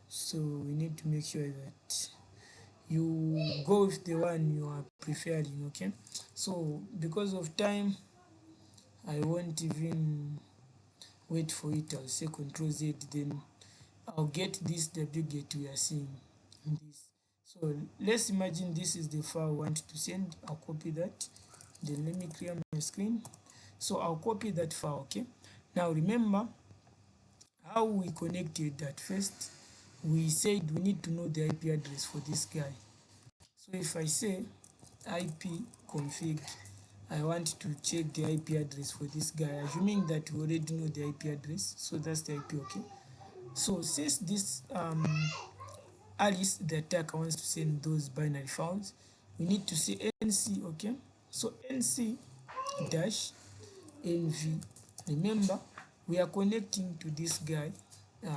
So we need to make sure that you go with the one you are preferring. Okay, so because of time I won't even wait for it. I'll say Control Z, then I'll get this wget we are seeing in this. So let's imagine this is the file I want to send. I'll copy that, then let me clear my screen. So I'll copy that file. Okay, now remember how we connected at first. We said we need to know the IP address for this guy. So if I say IP config, I want to check the IP address for this guy, assuming that we already know the IP address. So that's the IP. Okay, so since this Alice the attacker wants to send those binary files, we need to say nc. Okay, So nc dash nv, remember we are connecting to this guy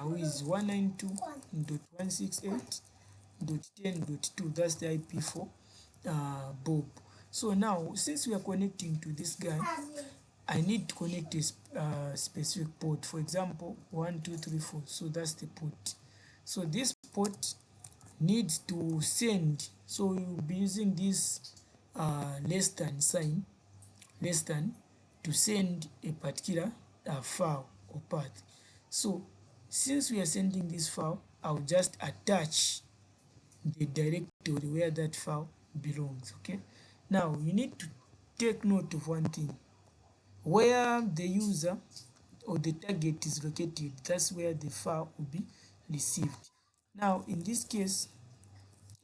who is 192.168.10.2. That's the IP for Bob. So now since we are connecting to this guy, I need to connect a specific port. For example, 1234. So that's the port. So this port needs to send. So we will be using this less than sign, less than, to send a particular file or path. So since we are sending this file, I'll just attach the directory where that file belongs. Okay. Now you need to take note of one thing. Where the user or the target is located, that's where the file will be received. Now in this case,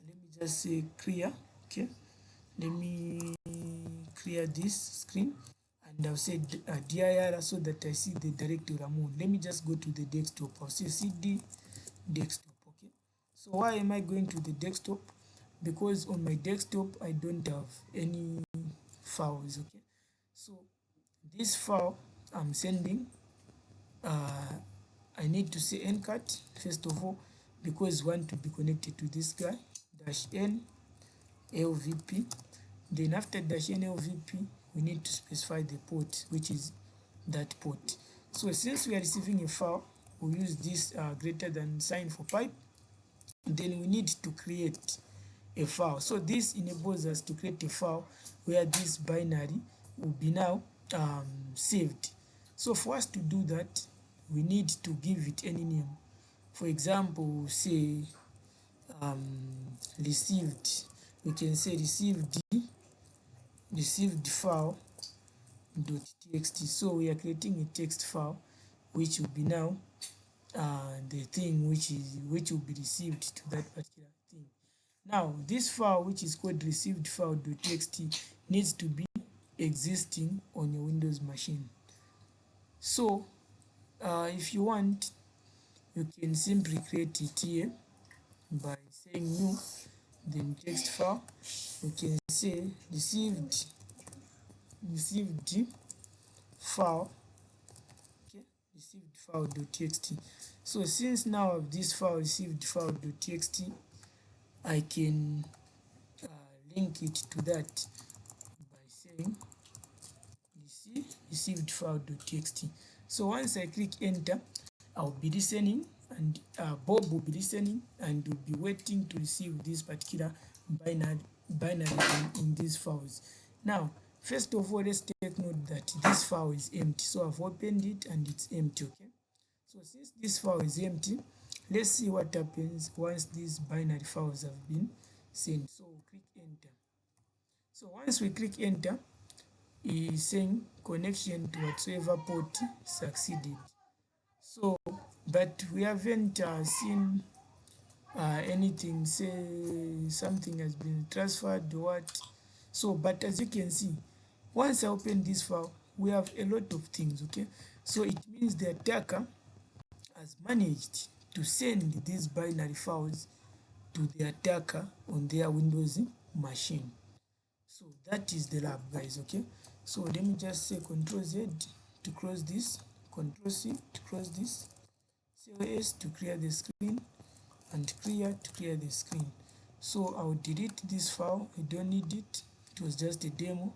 let me just say clear. Okay, let me clear this screen and I'll say dir so that I see the directory I'm on. Let me just go to the desktop. I'll say cd desktop. Okay, so why am I going to the desktop? Because on my desktop I don't have any files. Okay, so this file I'm sending, I need to say ncat first of all, because we want to be connected to this guy, dash n lvp. Then after dash n lvp, we need to specify the port, which is that port. So since we are receiving a file, we use this greater than sign for pipe. Then we need to create a file. So this enables us to create a file where this binary will be now saved. So for us to do that, we need to give it any name. For example, say received. We can say received file dot txt. So we are creating a text file which will be now the thing which will be received to that particular thing. Now this file, which is called received file.txt, needs to be existing on your Windows machine. So if you want, you can simply create it here by saying new, then text file. You can say received file. Okay, received file.txt. So since now of this file received file.txt, I can link it to that by saying received file.txt. So once I click enter, I'll be listening and Bob will be listening and will be waiting to receive this particular binary in these files. Now, first of all, let's take note that this file is empty. So I've opened it and it's empty. Okay. So since this file is empty, let's see what happens once these binary files have been sent. So click enter. So once we click enter, is saying connection to whatsoever port succeeded. So but we haven't seen anything say something has been transferred or what. So but as you can see, once I open this file, we have a lot of things. Okay, so it means the attacker has managed to send these binary files to the attacker on their Windows machine. So that is the lab, guys. Okay, so let me just say Control Z to close this, Control C to close this, CYS to clear the screen, and clear to clear the screen. So I'll delete this file. I don't need it. It was just a demo.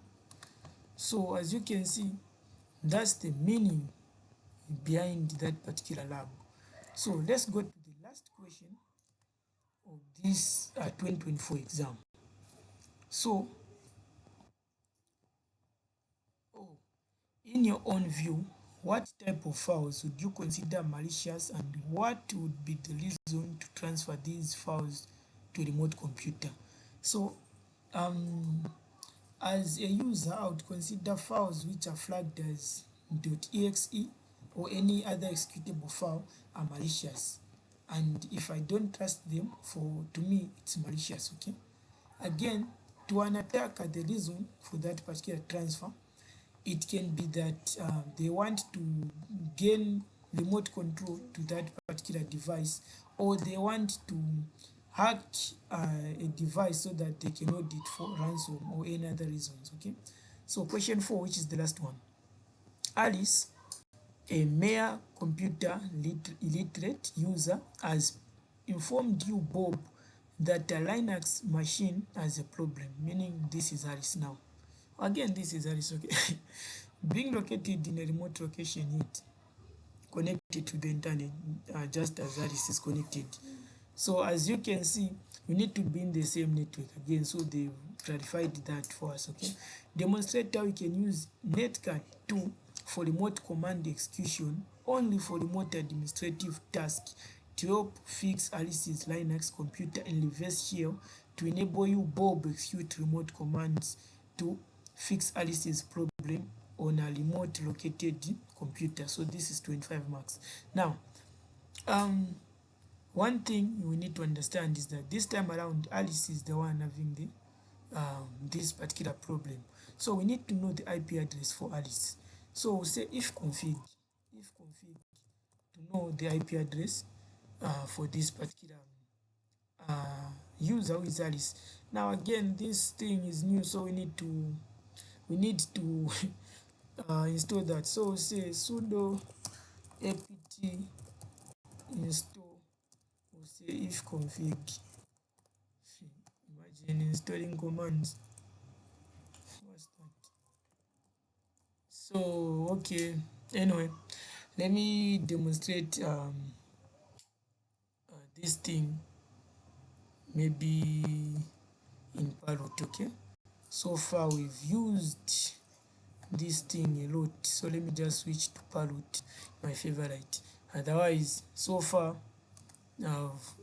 So as you can see, that's the meaning behind that particular lab. So let's go to the last question of this 2024 exam. So in your own view, what type of files would you consider malicious and what would be the reason to transfer these files to a remote computer? So as a user, I would consider files which are flagged as .exe or any other executable file are malicious. And if I don't trust them, to me, it's malicious. Okay. Again, to an attacker, the reason for that particular transfer, it can be that they want to gain remote control to that particular device, or they want to hack a device so that they can hold it for ransom or any other reasons. Okay, so question 4, which is the last one. Alice, a mere computer illiterate user, has informed you, Bob, that a Linux machine has a problem, meaning this is Alice now. Again, this is Alice, okay. Being located in a remote location, yet connected to the internet, just as Alice is connected. So as you can see, we need to be in the same network again. So they clarified that for us. Okay. Demonstrate how we can use netcard 2 for remote command execution only for remote administrative tasks to help fix Alice's Linux computer in reverse shell to enable you, Bob, execute remote commands to fix Alice's problem on a remote located computer. So this is 25 marks. Now, one thing we need to understand is that this time around Alice is the one having the this particular problem. So we need to know the IP address for Alice. So we'll say if config to know the IP address for this particular user who is Alice. Now again, this thing is new, so we need to install that. So we'll say sudo apt install. We'll say if config. Imagine installing commands. What's that? So okay. Anyway, let me demonstrate this thing maybe in Parrot. Okay. So far we've used this thing a lot. So let me just switch to Parrot, my favorite. Otherwise, so far I've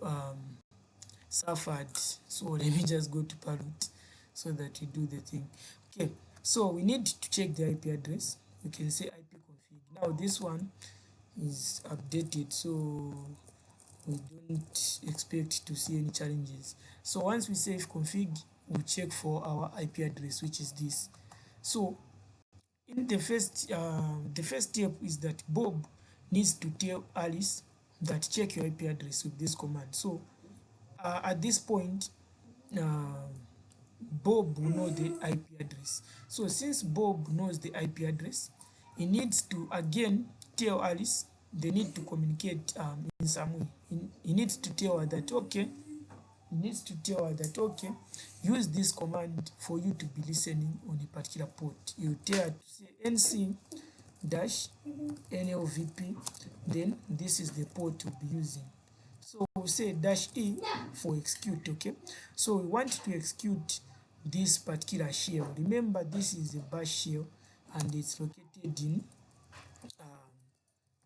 suffered. So let me just go to Parrot so that we do the thing. Okay, so we need to check the IP address. We can say IP config. Now this one is updated, so we don't expect to see any challenges. So once we save config, we'll check for our IP address, which is this. So in the first step is that Bob needs to tell Alice that check your IP address with this command. So at this point, uh, Bob will know the IP address. So since Bob knows the IP address, he needs to again tell Alice. They need to communicate in some way. He needs to tell her that okay. He needs to tell her that okay, use this command for you to be listening on a particular port. You tell her to say nc dash nlvp, then this is the port we'll be using. So we'll say dash e for execute. Okay, so we want to execute this particular shell. Remember, this is a bash shell and it's located in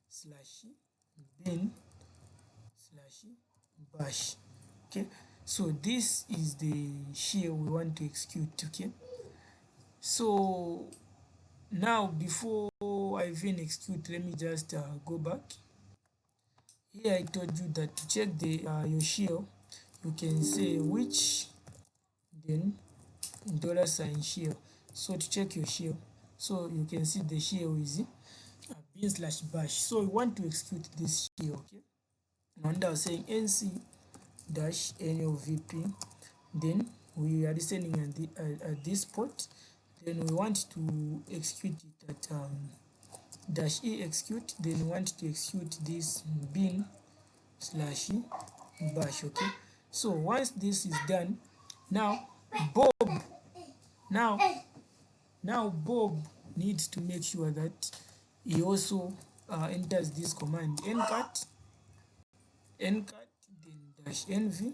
slash bin slash bash. Okay, so this is the shell we want to execute. Okay, so now before I even execute, let me just go back. Here I told you that to check the your shell, you can say which, then $ shell. So to check your shell, so you can see the shell is bin slash bash. So we want to execute this shell. Okay, and I was saying nc dash nlvp, then we are listening at this port, then we want to execute it at dash e execute, then we want to execute this bin slash bash. Okay, so once this is done, now bob now now Bob needs to make sure that he also enters this command ncat ncat then dash nv.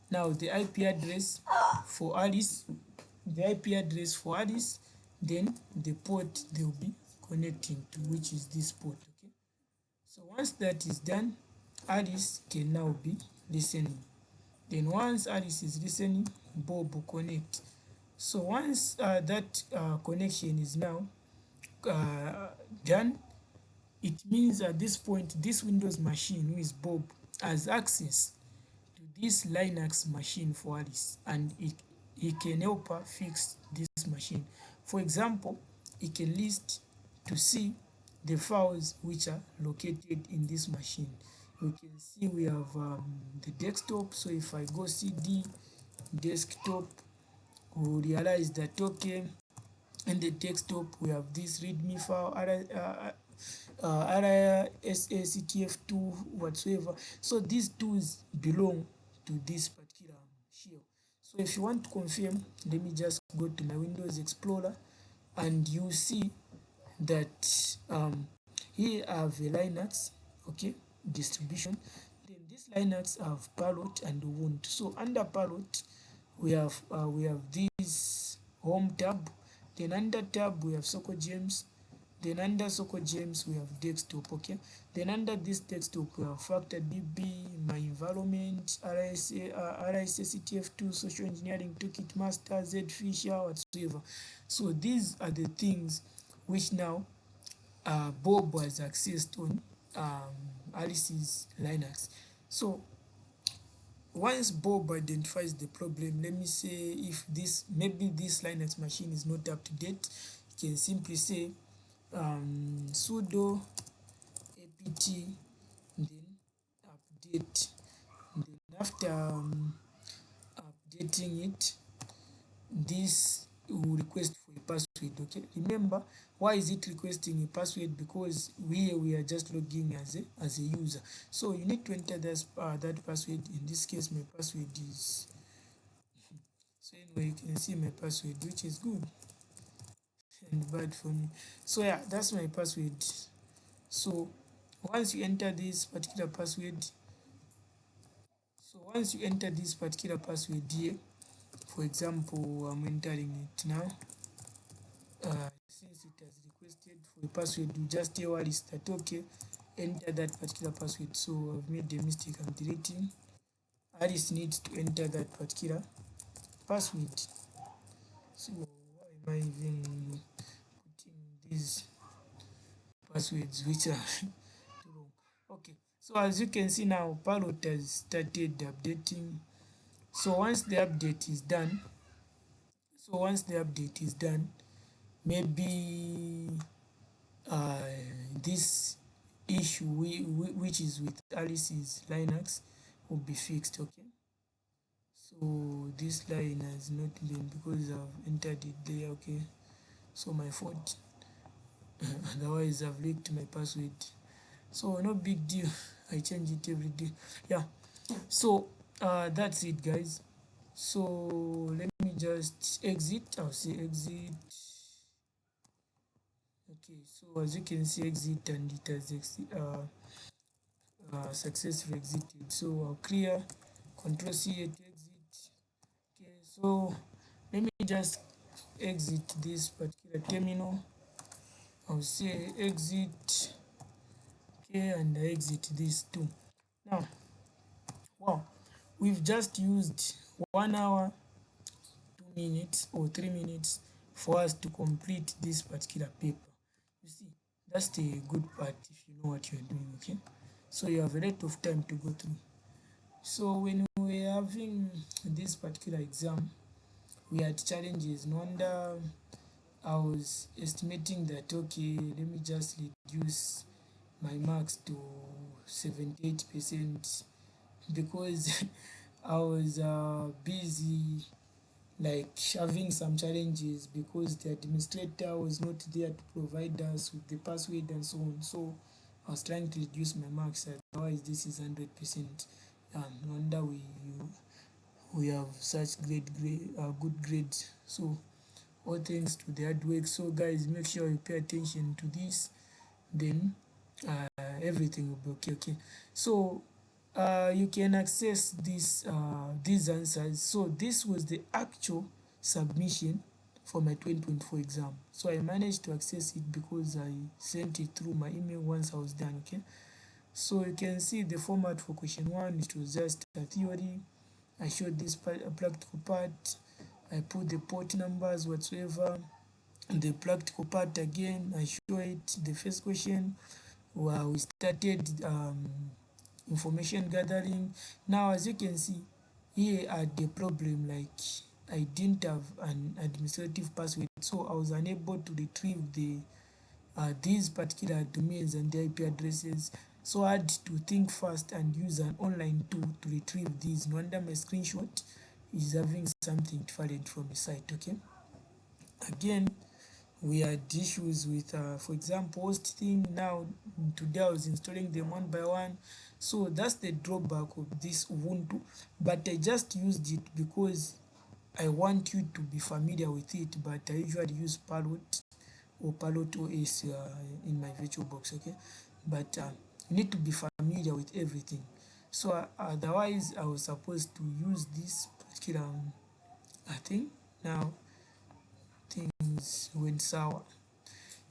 Now the IP address for Alice, then the port they'll be connecting to, which is this port. Okay, so once that is done, Alice can now be listening. Then once Alice is listening, Bob will connect. So once that connection is now done, it means at this point this Windows machine, who is Bob, has access to this Linux machine for Alice, and he can help her fix this machine. For example, he can list to see the files which are located in this machine. we can see we have the desktop. So if I go cd desktop, we'll realize that okay, in the desktop we have this readme file, RISACTF2 whatsoever. So these tools belong to this particular shell. So if you want to confirm, let me just go to my Windows Explorer, and you see that here I have a Linux, okay, distribution. Then this Linux have parrot and wound. So under parrot we have this home tab. Then under tab we have Soko James. Then under Soko James we have desktop, okay. Then under this desktop we have factor DB, my environment, RISCTF2, social engineering toolkit master, Z Fisher, whatsoever. So these are the things which now Bob was accessed on Alice's Linux. So once Bob identifies the problem, let me say if this maybe this Linux machine is not up to date, you can simply say sudo apt then update. Then after updating it, this will request for a password, okay. Remember, why is it requesting a password? Because we are just logging as a user, so you need to enter this that password. In this case my password is, so anyway, you can see my password, which is good and bad for me. So yeah, that's my password. So once you enter this particular password, here, for example, I'm entering it now. Since it has requested for a password, you just tell Alice that okay, enter that particular password. So I've made a mistake, I'm deleting. Alice needs to enter that particular password. So why am I even putting these passwords which are too long? Okay, so as you can see now, Parrot has started updating. So once the update is done, maybe uh, this issue which is with Alice's Linux will be fixed, okay. So this line has not been, because I've entered it there, okay. So my fault. Otherwise I've leaked my password. So no big deal. I change it every day. Yeah. So that's it, guys. So let me just exit. I'll say exit. Okay, so as you can see, exit, and it has successfully exited. So I'll clear, Control C to exit. Okay, so let me just exit this particular terminal. I'll say exit. Okay, and I exit this too. Now, wow, we've just used 1 hour, 2 minutes, or 3 minutes for us to complete this particular paper. You see, that's the good part if you know what you're doing, okay? So you have a lot of time to go through. So when we were having this particular exam, we had challenges. No wonder I was estimating that okay, let me just reduce my marks to 78%, because I was busy like having some challenges because the administrator was not there to provide us with the password and so on. So I was trying to reduce my marks, otherwise this is 100%. No wonder we have such good grades. So all thanks to the hard work. So guys, make sure you pay attention to this, then everything will be okay. Okay, so you can access these answers. So this was the actual submission for my 2024 exam. So I managed to access it because I sent it through my email once I was done. Okay, so you can see the format for question 1. It was just a theory. I showed this practical part. I put the port numbers whatsoever. The practical part again, I show it. The first question, well, we started information gathering. Now as you can see, here I had the problem, like I didn't have an administrative password, so I was unable to retrieve the these particular domains and the IP addresses. so I had to think fast and use an online tool to retrieve these. No wonder my screenshot is having something different from the site. Okay, again we had issues with for example host thing. Now today I was installing them one by one, so that's the drawback of this Ubuntu, but I just used it because I want you to be familiar with it. But I usually use Parrot or Parrot OS in my virtual box. Okay, but you need to be familiar with everything. So otherwise I was supposed to use this particular thing. Now things went sour.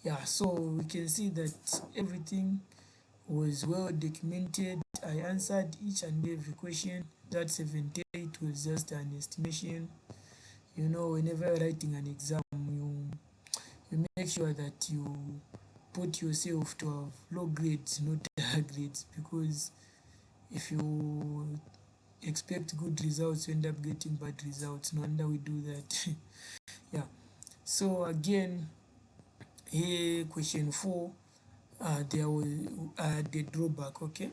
Yeah, so we can see that everything was well documented. I answered each and every question. That 78 was just an estimation. You know, whenever you're writing an exam, you make sure that you put yourself to have low grades, not high grades, because if you expect good results, you end up getting bad results. No wonder we do that. Yeah. So again, here question 4, there was the drawback. Okay,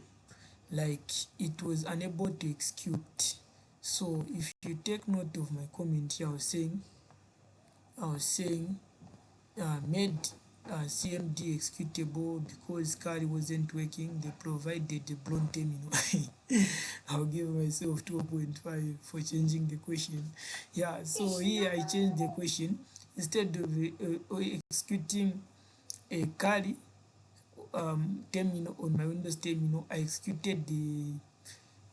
like it was unable to execute. So if you take note of my comment here, I was saying made CMD executable because Kali wasn't working. They provided the blown terminal. I'll give myself 2.5 for changing the question. Yeah, so here I changed the question. Instead of executing a Kali terminal on my Windows terminal, I executed the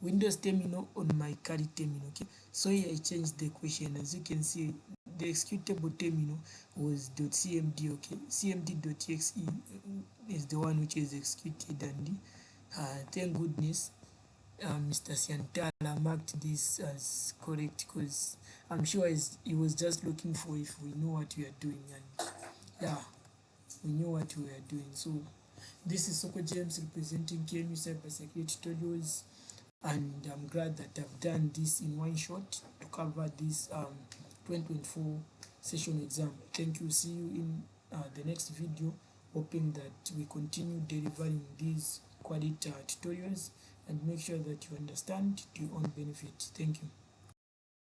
Windows terminal on my Kali terminal. Okay, so here I changed the question. As you can see, the executable terminal was .cmd. Okay, cmd.exe is the one which is executed, and thank goodness Mr. Siantala marked this as correct, because I'm sure he was just looking for if we know what we are doing, and yeah, we knew what we were doing. So this is Soko James representing KMU Cybersecurity Tutorials, and I'm glad that I've done this in one shot to cover this 2024 session exam. Thank you. See you in the next video, hoping that we continue delivering these quality tutorials, and make sure that you understand to your own benefit. Thank you.